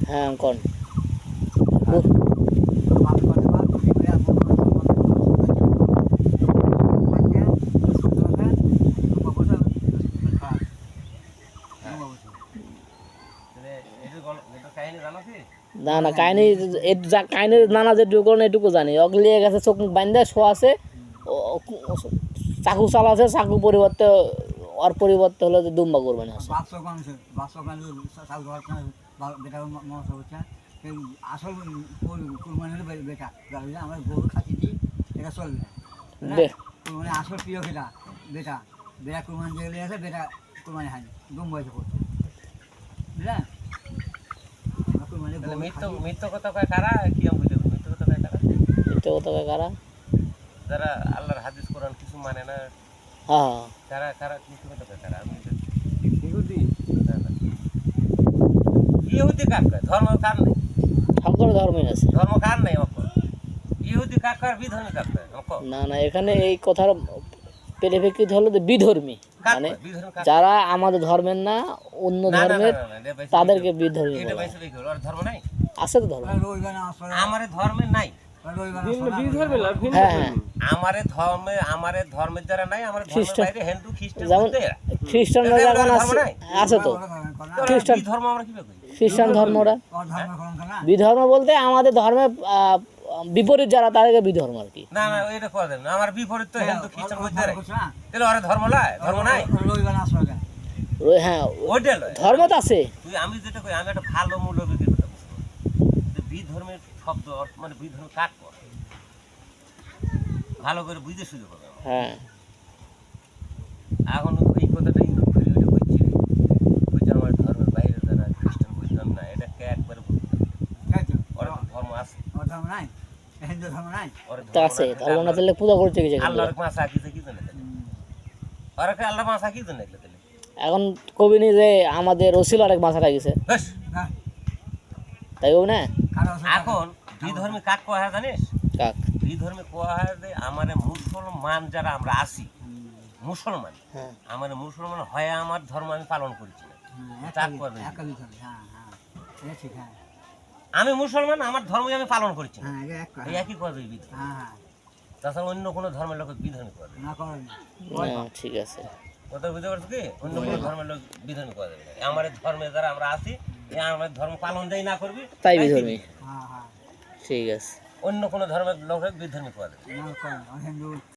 হ্যাঁ কোন না না কাহিনী কাহিনীর নানা যেটুকু এটুকু জানি অগলিয়ে গেছে চোখ মুখ বান্ধে শোয়া আছে চাকু চালাছে চাকু পরিবর্তে ওর পরিবর্তে হলো যে দুম্বা কোরবানি আছে আসল কুরবানি হলো বেটা আমরা গরু খাচ্ছি এটা চলবে কুরবানি আসল প্রিয় খেলা বেটা বেটা কুরবানি যেগুলি আছে বেটা কুরবানি হয়নি দুম বয়সে করছে বুঝলেন মিথ্যা কথা কয় কারা কি আমি বুঝতে মিথ্যা কথা কয় কারা মিথ্যা কথা কয় কারা যারা আল্লাহর হাদিস কোরআন কিছু মানে না হ্যাঁ কারা কারা মিথ্যা কথা কয় কারা আমি ইহুদি না না ইহুদি কাক কয় ধর্ম কার নেই সকল ধর্মই আছে ধর্ম কার নেই অক ইহুদি কাক কয় বিধর্মী কাক কয় অক না না এখানে এই কথার পরিপ্রেক্ষিত হলো যে বিধর্মী মানে যারা আমাদের ধর্মের না অন্য ধর্মের তাদেরকে বিধর্মী এটা বাইসে দেখো আর ধর্ম নাই আছে তো ধর্ম আমারে ধর্মে নাই হ্যাঁ হ্যাঁ আমারে ধর্মের যারা নাই আমার ধর্মের বাইরে হিন্দু খ্রিস্টান যেমন খ্রিস্টানরা যেমন আছে তো খ্রিস্টান ধর্ম আমরা কিভাবে করি খ্রিস্টান ধর্মরা বিধর্ম বলতে আমাদের ধর্মের বিপরীত যারা তাদেরকে বিধর্ম আর কি না না এটা করা যাবে না আমার বিপরীত তো হিন্দু খ্রিস্টান বলতে রে তাহলে ওরে ধর্ম নাই ধর্ম নাই হ্যাঁ ওইটা ধর্ম তো আছে তুই আমি যেটা কই আমি একটা ভালো মূল্যবিকের কথা বলছি যে বিধর্মের শব্দ মানে বিধর্ম কাক করে ভালো করে বুঝতে সুযোগ হবে হ্যাঁ এখন এই কথাটা ইন্দু ফেরি ওইটা বলছি বলছে আমার ধর্মের বাইরে যারা খ্রিস্টান বুঝলাম না এটাকে একবারে ওর ধর্ম আছে ধর্ম নাই হিন্দু ধর্ম নাই তো আছে ধর্ম না তাহলে পূজা করছে কি আল্লাহর মাসা কিছে কি জানে ওরা কে আল্লাহ মাসা কি জানে তাহলে এখন কবি নি যে আমাদের রসিল আরেক মাথা লাগিছে বেশ তাই বল না এখন বিধর্মী কাক কোয়া হয় জানিস কাক বিধর্মী কোয়া হয় যে আমার মুসলমান যারা আমরা আছি মুসলমান হ্যাঁ আমার মুসলমান হয় আমার ধর্ম আমি পালন করছি না আমি মুসলমান আমার ধর্মই আমি পালন করছি না এই একই কথা বিধর্মী তাছাড়া অন্য কোনো ধর্মের লোক বিধর্মী করে না ঠিক আছে কথা বুঝতে পারছো কি অন্য কোনো ধর্মের লোক বিধর্মী করে দেবে আমার ধর্মে যারা আমরা আছি এই আমার ধর্ম পালন যাই না করবি তাই বিধর্মী ঠিক আছে অন্য কোনো ধর্মের লোকের বিধর্মী করে দেবে